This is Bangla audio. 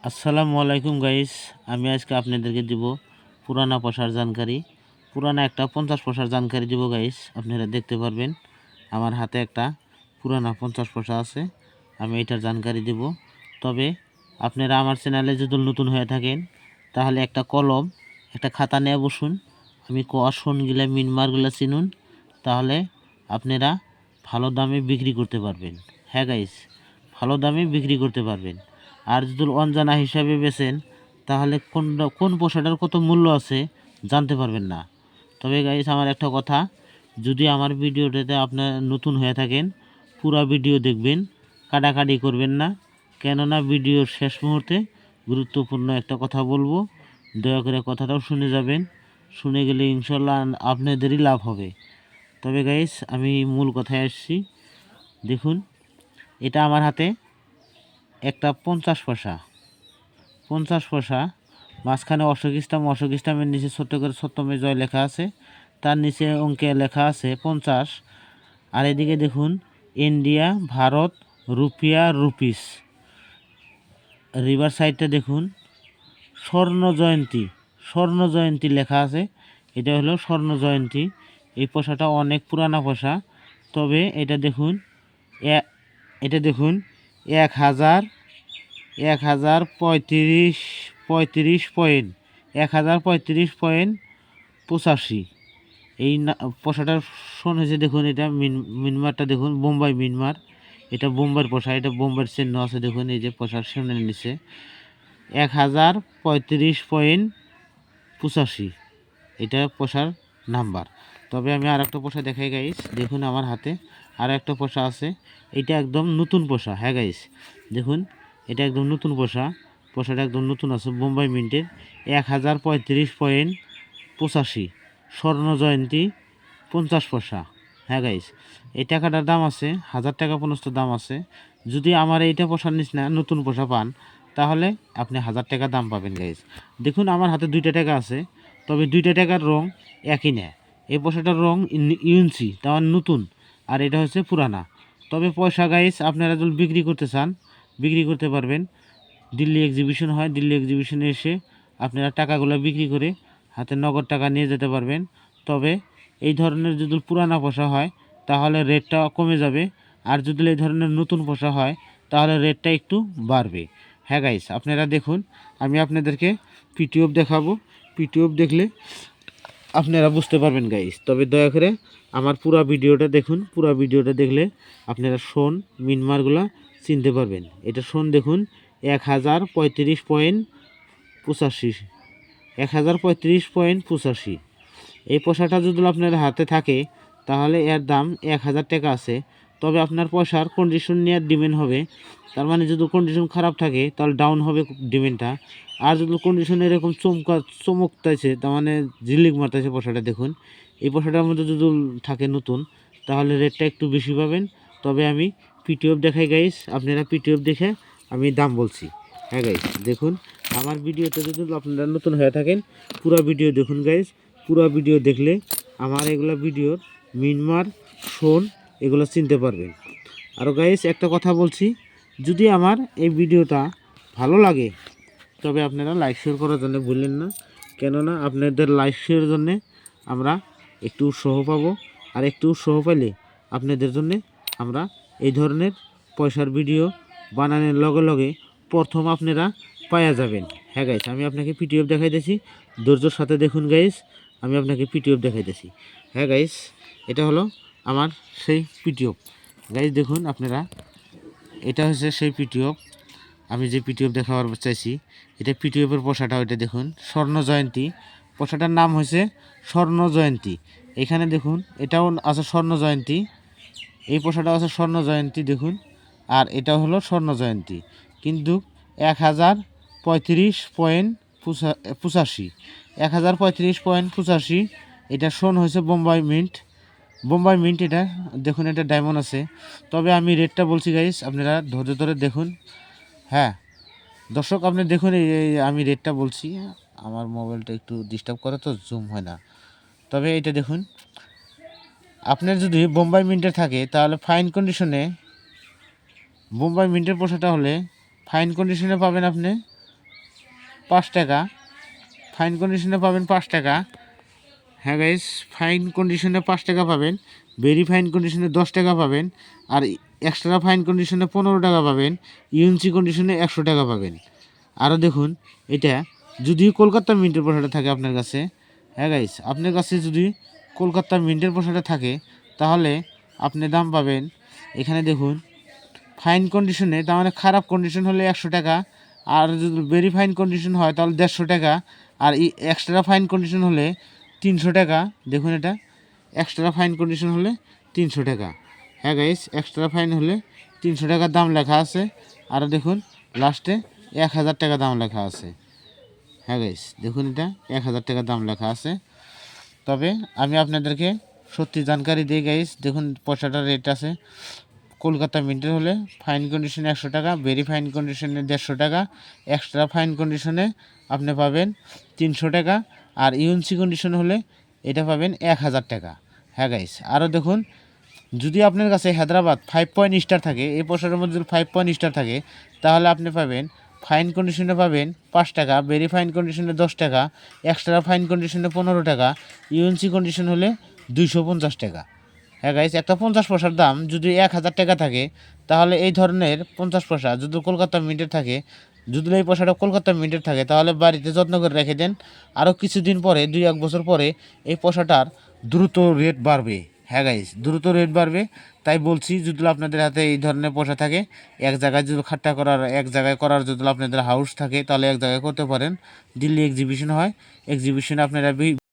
আসসালামু আলাইকুম গাইস। আমি আজকে আপনাদেরকে দিব পুরানা পয়সার জানকারি। পুরানা একটা 50 পয়সার জানকারি দিব গাইস। আপনারা দেখতে পারবেন আমার হাতে একটা পুরানা 50 পয়সা আছে। আমি এটার জানকারি দিব। তবে আপনারা আমার চ্যানেলে যদি নতুন হয়ে থাকেন তাহলে একটা কলম একটা খাতা নিয়ে বসুন। আমি কোয়াশনগুলা মিনমারগুলা চিনুন, তাহলে আপনারা ভালো দামে বিক্রি করতে পারবেন। হ্যাঁ গাইস, ভালো দামে বিক্রি করতে পারবেন। আর যদি অনজানা হিসাবে বেচেন তাহলে কোন পয়সাটার কত মূল্য আছে জানতে পারবেন না। তবে গাইস, আমার একটা কথা, যদি আমার ভিডিওটাতে আপনার নতুন হয়ে থাকেন পুরো ভিডিও দেখবেন, কাটাকাটি করবেন না। কেননা ভিডিওর শেষ মুহূর্তে গুরুত্বপূর্ণ একটা কথা বলবো, দয়া করে কথাটাও শুনে যাবেন। শুনে গেলে ইনশাল্লাহ আপনাদেরই লাভ হবে। তবে গাইস, আমি মূল কথায় আসছি। দেখুন, এটা আমার হাতে একটা 50 পয়সা। 50 পয়সা, মাঝখানে অশোক ইসলামের নিচে ছোট্ট করে সত্যমে জয় লেখা আছে, তার নিচে অঙ্কে লেখা আছে 50। আর এদিকে দেখুন ইন্ডিয়া, ভারত, রুপিয়া, রুপিস। রিভার সাইডটা দেখুন স্বর্ণ জয়ন্তী লেখা আছে। এটা হলো স্বর্ণ জয়ন্তী। এই পয়সাটা অনেক পুরানা পয়সা। তবে এটা দেখুন, এটা দেখুন 1000 1035 35 পয়েন্ট 1035.85। এই পয়সাটার শোন হয়েছে। দেখুন এটা মিনমারটা দেখুন, বোম্বাই মিনমার। এটা বোম্বাইয়ের পয়সা, এটা বোম্বাইয়ের চিহ্ন আছে। দেখুন এই যে পয়সার সামনে নিচে 1035.85 এটা পয়সার নাম্বার। তবে আমি আর একটা পয়সা দেখাই গাইস। দেখুন আমার হাতে আর একটা পয়সা আছে। এটা একদম নতুন পয়সা। হ্যাঁ গাইস, দেখুন এটা একদম নতুন পয়সা। পয়সাটা একদম নতুন আছে, বোম্বাই মিন্টের 1035.85 স্বর্ণ জয়ন্তী 50 পয়সা। হ্যাঁ গাইস, এই টাকাটার দাম আছে 1000 টাকা পর্যন্ত দাম আছে। যদি আমার এইটা পয়সার নিচ না নতুন পয়সা পান তাহলে আপনি 1000 টাকা দাম পাবেন গাইস। দেখুন আমার হাতে 2টা টাকা আছে, তবে 2টা টাকার রং একই না। এই পয়সাটার রং ইউএনসি, তার নতুন, আর এটা হচ্ছে পুরানা। তবে পয়সা গাইস আপনারা যদি বিক্রি করতে চান বিক্রি করতে পারবেন। দিল্লি এক্সিবিশন হয়, দিল্লি এক্সিবিশনে এসে আপনারা টাকাগুলো বিক্রি করে হাতে নগদ টাকা নিয়ে যেতে পারবেন। তবে এই ধরনের যদি পুরানা পয়সা হয় তাহলে রেটটা কমে যাবে, আর যদি এই ধরনের নতুন পয়সা হয় তাহলে রেটটা একটু বাড়বে। হ্যাঁ গাইস, আপনারা দেখুন, আমি আপনাদেরকে পিটিএফ দেখাবো। পিটিএফ দেখলে আপনারা বুঝতে পারবেন গাইস। তবে দয়া করে আমার পুরা ভিডিওটা দেখুন। পুরা ভিডিওটা দেখলে আপনারা শোন মিনমারগুলা চিনতে পারবেন। এটা শোন দেখুন 1035.85 1035.85। এই পয়সাটা যদি আপনার হাতে থাকে তাহলে এর দাম 1000 টাকা আছে। তবে আপনার পয়সার কন্ডিশন নিয়ে ডিমেন্ড হবে। তার মানে যদি কন্ডিশন খারাপ থাকে তাহলে ডাউন হবে ডিমেন্ডটা। আর যদি কন্ডিশন এরকম চমকতেছে, তার মানে ঝিলিক মারতেছে পয়সাটা, দেখুন এই পয়সাটার মধ্যে যদি থাকে নতুন তাহলে রেটটা একটু বেশি পাবেন। তবে আমি পিটিএফ দেখাই গাইস, আপনারা পিটিএফ দেখে আমি দাম বলছি। হ্যাঁ গাইস, দেখুন আমার ভিডিওতে যদি আপনারা নতুন হয়ে থাকেন পুরো ভিডিও দেখুন গাইস। পুরো ভিডিও দেখলে আমার এগুলো ভিডিওর মিনমার শোন এগুলো চিনতে পারবেন। আরও গাইস একটা কথা বলছি, যদি আমার এই ভিডিওটা ভালো লাগে তবে আপনারা লাইক শেয়ার করার জন্য ভুললেন না। কেননা আপনাদের লাইক শেয়ারের জন্যে আমরা একটু উৎসাহ পাবো, আর একটু উৎসাহ পাইলে আপনাদের জন্যে আমরা এই ধরনের পয়সার ভিডিও বানানোর লগে লগে প্রথম আপনারা পাওয়া যাবেন। হ্যাঁ গাইস, আমি আপনাকে পিটিএফ দেখাইতেছি, ধৈর্যের সাথে দেখুন গাইস। আমি আপনাকে পিটিএফ দেখাইতেছি। হ্যাঁ গাইস, এটা হলো আমার সেই পিটিএফ গাইস। দেখুন আপনারা, এটা হচ্ছে সেই পিটিএফ আমি যে পিটিএফ দেখাবার চাইছি। এটা পিটিএফের পয়সাটা, ওইটা দেখুন স্বর্ণ জয়ন্তী। পয়সাটার নাম হয়েছে স্বর্ণ জয়ন্তী। এখানে দেখুন এটাও আছে স্বর্ণ জয়ন্তী, এই পয়সাটাও আছে স্বর্ণ জয়ন্তী দেখুন। আর এটা হলো স্বর্ণ জয়ন্তী, কিন্তু 1035.85 1035.85। এটা শোন হয়েছে বোম্বাই মিন্ট। বোম্বাই মিন্ট এটা দেখুন, এটা ডায়মন্ড আছে। তবে আমি রেটটা বলছি গাইস, আপনারা ধৈর্য ধরে দেখুন। হ্যাঁ দর্শক, আপনি দেখুন আমি রেটটা বলছি। আমার মোবাইলটা একটু ডিস্টার্ব করে তো জুম হয় না। তবে এটা দেখুন, আপনার যদি বোম্বাই মিন্টের থাকে তাহলে ফাইন কন্ডিশনে বোম্বাই মিন্টের পয়সাটা হলে ফাইন কন্ডিশনে পাবেন আপনি 5 টাকা, ফাইন কন্ডিশনে পাবেন 5 টাকা। হ্যাঁ গাইস, ফাইন কন্ডিশনে 5 টাকা পাবেন, ভেরি ফাইন কন্ডিশনে 10 টাকা পাবেন, আর এক্সট্রা ফাইন কন্ডিশনে 15 টাকা পাবেন, ইউএনসি কন্ডিশনে 100 টাকা পাবেন। আরও দেখুন, এটা যদি কলকাতা মিন্টের পোশাকটা থাকে আপনার কাছে, হ্যাঁ গাইস, আপনার কাছে যদি কলকাতা মিন্টের পোশাকটা থাকে তাহলে আপনি দাম পাবেন, এখানে দেখুন, ফাইন কন্ডিশনে, তার মানে খারাপ কন্ডিশন হলে 100 টাকা, আর যদি ভেরি ফাইন কন্ডিশন হয় তাহলে 150 টাকা, আর এক্সট্রা ফাইন কন্ডিশন হলে 300 টাকা। দেখুন, এটা এক্সট্রা ফাইন কন্ডিশন হলে 300 টাকা। হ্যাঁ গাইস, এক্সট্রা ফাইন হলে 300 টাকার দাম লেখা আছে। আর দেখুন লাস্টে 1000 টাকা দাম লেখা আছে। হ্যাঁ গাইস, দেখুন, এটা 1000 টাকা দাম লেখা আছে। তবে আমি আপনাদেরকে সত্যি জানকারি দিই গাইস, দেখুন পয়সাটার রেট আছে। কলকাতা মিন্টের হলে ফাইন কন্ডিশনে 100 টাকা, ভেরি ফাইন কন্ডিশনে 150 টাকা, এক্সট্রা ফাইন কন্ডিশনে আপনি পাবেন 300 টাকা, আর ইউএনসি কন্ডিশন হলে এটা পাবেন 1000 টাকা। হ্যাঁ গাইস, আরও দেখুন, যদি আপনার কাছে হায়দ্রাবাদ 5 পয়েন্ট স্টার থাকে, এই পোশাকের মধ্যে যদি 5 পয়েন্ট স্টার থাকে তাহলে আপনি পাবেন ফাইন কন্ডিশনে পাবেন 5 টাকা, ভেরি ফাইন কন্ডিশনে 10 টাকা, এক্সট্রা ফাইন কন্ডিশনে 15 টাকা, ইউএনসি কন্ডিশন হলে 250 টাকা। হ্যাঁ গাইস, একটা 50 পয়সার দাম যদি 1000 টাকা থাকে তাহলে এই ধরনের 50 পয়সা যদি কলকাতা মিন্টের থাকে, যদি এই পয়সাটা কলকাতা মিন্টের থাকে তাহলে বাড়িতে যত্ন করে রেখে দেন। আরও কিছুদিন পরে, 2-1 বছর পরে এই পয়সাটার দ্রুত রেট বাড়বে। হ্যাঁ গাইস, দ্রুত রেট বাড়বে। তাই বলছি, যদি আপনাদের হাতে এই ধরনের পয়সা থাকে, এক জায়গায় যদি খাট্টা করার, এক জায়গায় করার যদি আপনাদের হাউস থাকে তাহলে এক জায়গায় করতে পারেন। দিল্লি এক্সিবিশন হয়, এক্সিবিশনে আপনারা